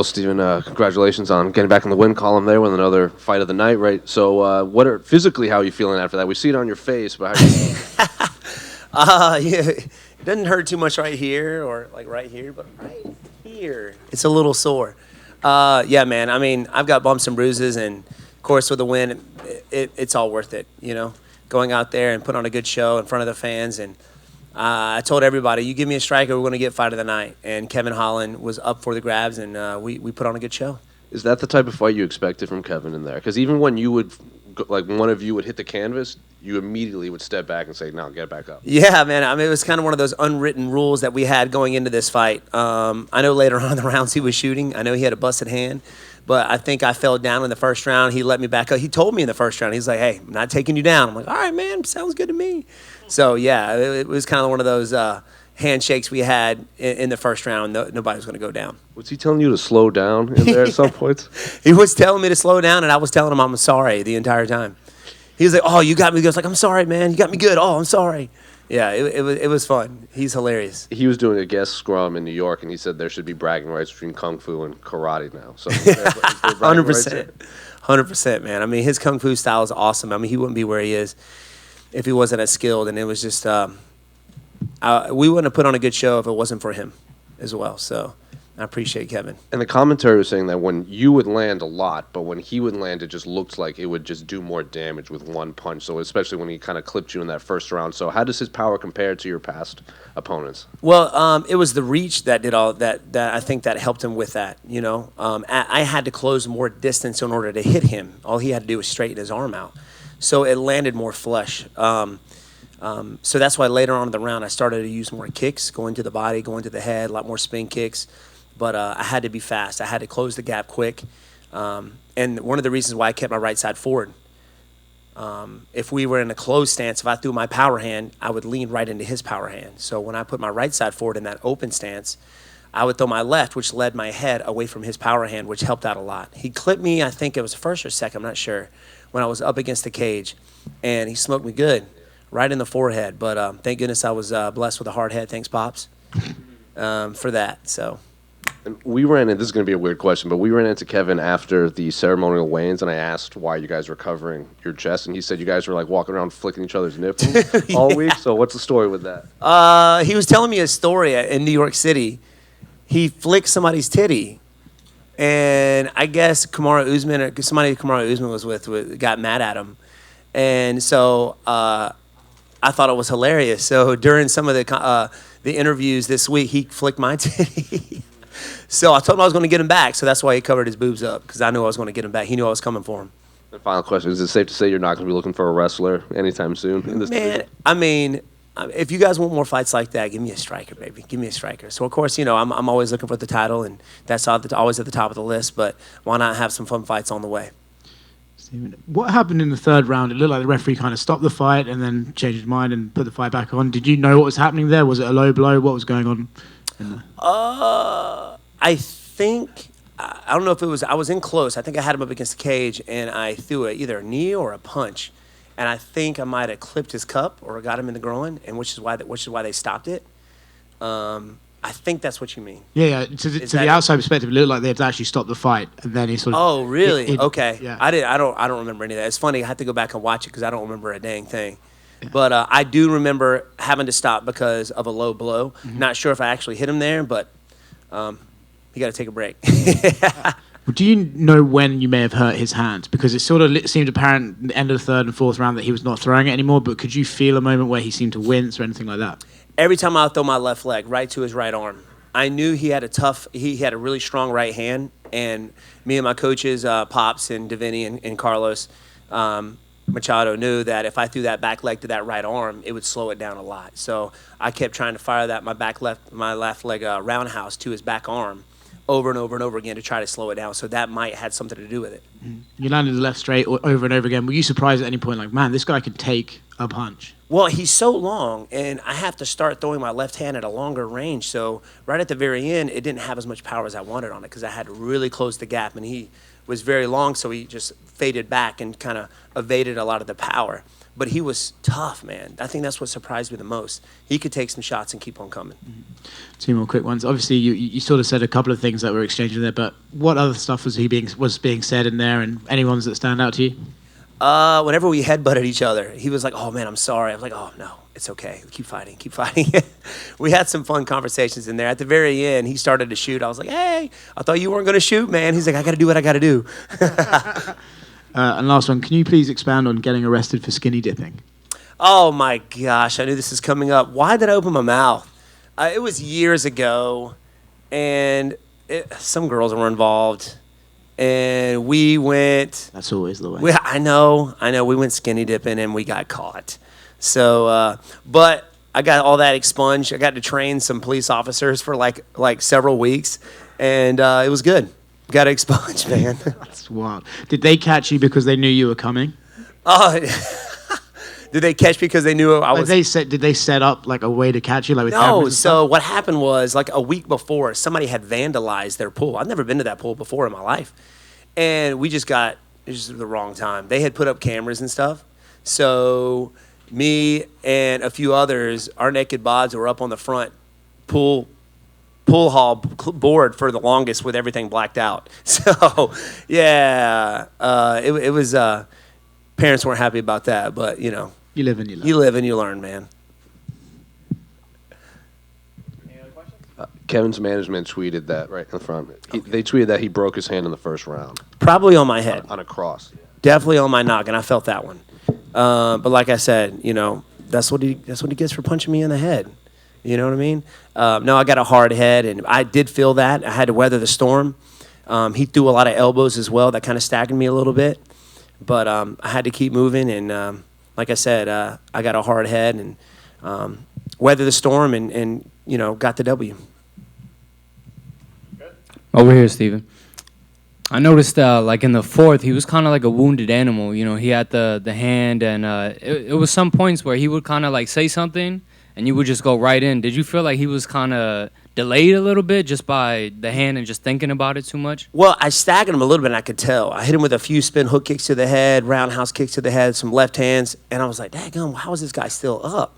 Well, Steven, congratulations on getting back in the win column there with another fight of the night, right? So, physically, how are you feeling after that? We see it on your face, but how are you Yeah, it doesn't hurt too much right here or like right here, but right here, it's a little sore. Yeah, man. I mean, I've got bumps and bruises, and of course, with the win, it's all worth it. You know, going out there and put on a good show in front of the fans, and I told everybody, you give me a striker, we're going to get fight of the night. And Kevin Holland was up for the grabs, and we put on a good show. Is that the type of fight you expected from Kevin in there? Because even when you would, like, one of you would hit the canvas, you immediately would step back and say, no, get back up. Yeah, man. I mean, it was kind of one of those unwritten rules that we had going into this fight. I know later on in the rounds he was shooting. I know he had a busted hand. But I think I fell down in the first round. He let me back up. He told me in the first round, he's like, hey, I'm not taking you down. I'm like, all right, man, sounds good to me. So, yeah, it was kind of one of those handshakes we had in the first round. Nobody was going to go down. Was he telling you to slow down in there at some points? He was telling me to slow down, and I was telling him I'm sorry the entire time. He was like, oh, you got me good. I was like, I'm sorry, man. You got me good. Oh, I'm sorry. Yeah, it was fun. He's hilarious. He was doing a guest scrum in New York, and he said there should be bragging rights between Kung Fu and karate now. So, 100%. 100%, man. I mean, his Kung Fu style is awesome. I mean, he wouldn't be where he is if he wasn't as skilled, and it was just we wouldn't have put on a good show if it wasn't for him as well. So I appreciate Kevin. And the commentary was saying that when you would land a lot, but when he would land, it just looked like it would just do more damage with one punch. So especially when he kind of clipped you in that first round. So how does his power compare to your past opponents? Well, it was the reach that did all that I think that helped him with that. You know, I had to close more distance in order to hit him. All he had to do was straighten his arm out. So it landed more flush. So that's why later on in the round I started to use more kicks, going to the body, going to the head, a lot more spin kicks. But I had to be fast. I had to close the gap quick. And one of the reasons why I kept my right side forward, if we were in a closed stance, if I threw my power hand, I would lean right into his power hand. So when I put my right side forward in that open stance, I would throw my left, which led my head away from his power hand, which helped out a lot. He clipped me, I think it was first or second, I'm not sure, when I was up against the cage. And he smoked me good, right in the forehead. But thank goodness I was blessed with a hard head. Thanks, Pops, for that. So. And we ran in, this is going to be a weird question, but we ran into Kevin after the ceremonial weigh-ins, and I asked why you guys were covering your chest, and he said you guys were like walking around flicking each other's nipples all week. So what's the story with that? He was telling me a story in New York City. He flicked somebody's titty, and I guess Kamaru Usman or somebody Kamaru Usman was with got mad at him, and so I thought it was hilarious. So during some of the interviews this week, he flicked my titty. So I told him I was going to get him back, so that's why he covered his boobs up, because I knew I was going to get him back. He knew I was coming for him. The final question, is it safe to say you're not going to be looking for a wrestler anytime soon in this division? I mean, if you guys want more fights like that, give me a striker, baby. Give me a striker. So, of course, you know, I'm always looking for the title, and that's always at the top of the list, but why not have some fun fights on the way? What happened in the third round? It looked like the referee kind of stopped the fight and then changed his mind and put the fight back on. Did you know what was happening there? Was it a low blow? What was going on in there? I think, I don't know if it was, I was in close. I think I had him up against the cage, and I threw either a knee or a punch. And I think I might have clipped his cup or got him in the groin, and which is why they stopped it. I think that's what you mean. Yeah. To the outside perspective, it looked like they had to actually stop the fight, and then he sort of. Oh, really? Okay. Yeah. I don't remember any of that. It's funny. I had to go back and watch it because I don't remember a dang thing. Yeah. But I do remember having to stop because of a low blow. Mm-hmm. Not sure if I actually hit him there, but you got to take a break. Do you know when you may have hurt his hand? Because it sort of seemed apparent at the end of the third and fourth round that he was not throwing it anymore, but could you feel a moment where he seemed to wince or anything like that? Every time I would throw my left leg right to his right arm, I knew he had a really strong right hand, and me and my coaches, Pops and Davini and Carlos Machado, knew that if I threw that back leg to that right arm, it would slow it down a lot. So I kept trying to fire my left leg roundhouse to his back arm over and over and over again to try to slow it down. So that might have had something to do with it. You landed the left straight over and over again. Were you surprised at any point, like, man, this guy could take a punch? Well, he's so long, and I have to start throwing my left hand at a longer range. So right at the very end, it didn't have as much power as I wanted on it because I had to really close the gap, and he was very long, so he just faded back and kind of evaded a lot of the power. But he was tough, man. I think that's what surprised me the most. He could take some shots and keep on coming. Two more quick ones. Obviously, you sort of said a couple of things that were exchanged in there, but what other stuff was being said in there, and any ones that stand out to you? Whenever we headbutted each other, he was like, "Oh man, I'm sorry." I was like, "Oh no, it's okay. Keep fighting, keep fighting." We had some fun conversations in there. At the very end, he started to shoot. I was like, "Hey, I thought you weren't going to shoot, man." He's like, "I got to do what I got to do." And last one, can you please expand on getting arrested for skinny dipping? Oh my gosh, I knew this was coming up. Why did I open my mouth? It was years ago, and some girls were involved, and we went. That's always the way. I know. We went skinny dipping, and we got caught. So, but I got all that expunged. I got to train some police officers for like several weeks, and it was good. Got to expunge, man. That's wild. Did they catch you because they knew you were coming? Did they catch me because they knew I was? Did they set up like a way to catch you, like with No. cameras and So stuff? what happened was like a week before, somebody had vandalized their pool. I've never been to that pool before in my life, and we just got it was just the wrong time. They had put up cameras and stuff, so me and a few others, our naked bods were up on the front pool hall board for the longest with everything blacked out. So, yeah, it was, parents weren't happy about that, but, you know. You live and you learn. You live and you learn, man. Any other questions? Kevin's management tweeted that right in the front. They tweeted that he broke his hand in the first round Probably on my head. on a cross. Definitely on my noggin. I felt that one. But like I said, you know, that's what he gets for punching me in the head. You know what I mean? No, I got a hard head, and I did feel that. I had to weather the storm. He threw a lot of elbows as well. That kind of staggered me a little bit. But I had to keep moving, and like I said, I got a hard head and weathered the storm and you know, got the W. Over here, Steven. I noticed, like in the fourth, he was kind of like a wounded animal. You know, he had the hand, and it was some points where he would kind of like say something, and you would just go right in. Did you feel like he was kind of delayed a little bit just by the hand and just thinking about it too much? Well, I staggered him a little bit, and I could tell. I hit him with a few spin hook kicks to the head, roundhouse kicks to the head, some left hands, and I was like, daggum, how is this guy still up?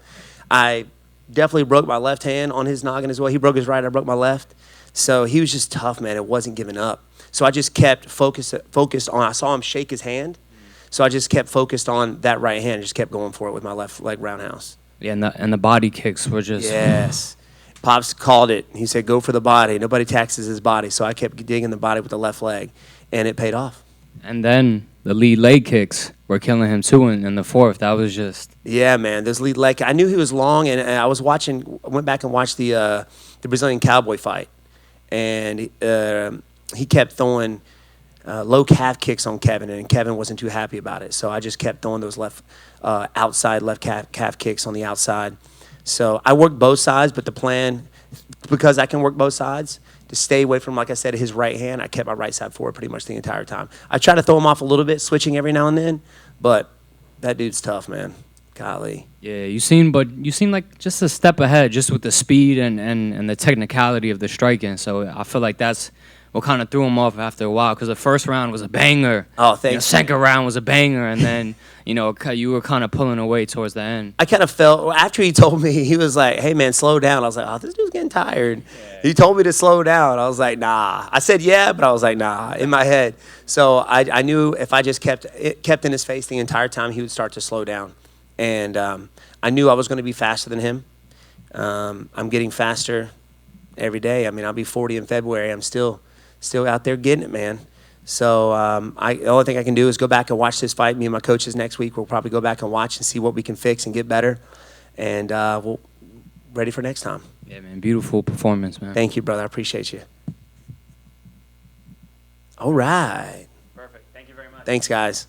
I definitely broke my left hand on his noggin as well. He broke his right, I broke my left. So he was just tough, man. It wasn't giving up. So I just kept focused on, I saw him shake his hand, so I just kept focused on that right hand, just kept going for it with my left leg roundhouse. Yeah, and the body kicks were just... Yes. Pops called it. He said, go for the body. Nobody taxes his body. So I kept digging the body with the left leg, and it paid off. And then the lead leg kicks were killing him too in the fourth. That was just... Yeah, man. Those lead leg. I knew he was long, and I went back and watched the Brazilian Cowboy fight, and he kept throwing low calf kicks on Kevin, and Kevin wasn't too happy about it. So I just kept throwing those outside left calf kicks on the outside. So I worked both sides, but the plan, because I can work both sides, to stay away from, like I said, his right hand, I kept my right side forward pretty much the entire time. I try to throw him off a little bit, switching every now and then, but that dude's tough, man. Golly. Yeah, you seem like just a step ahead just with the speed and the technicality of the striking. So I feel like that's what kind of threw him off after a while, because the first round was a banger. Oh, thanks. Second round was a banger, and then, you know, you were kind of pulling away towards the end. I kind of felt, after he told me, he was like, hey, man, slow down. I was like, oh, this dude's getting tired. Yeah. He told me to slow down. I was like, nah. I said, yeah, but I was like, nah, in my head. So I knew if I just kept in his face the entire time, he would start to slow down. And I knew I was going to be faster than him. I'm getting faster every day. I mean, I'll be 40 in February. I'm still out there getting it, man. So the only thing I can do is go back and watch this fight. Me and my coaches next week will probably go back and watch and see what we can fix and get better. And we'll ready for next time. Yeah, man. Beautiful performance, man. Thank you, brother. I appreciate you. All right. Perfect. Thank you very much. Thanks, guys.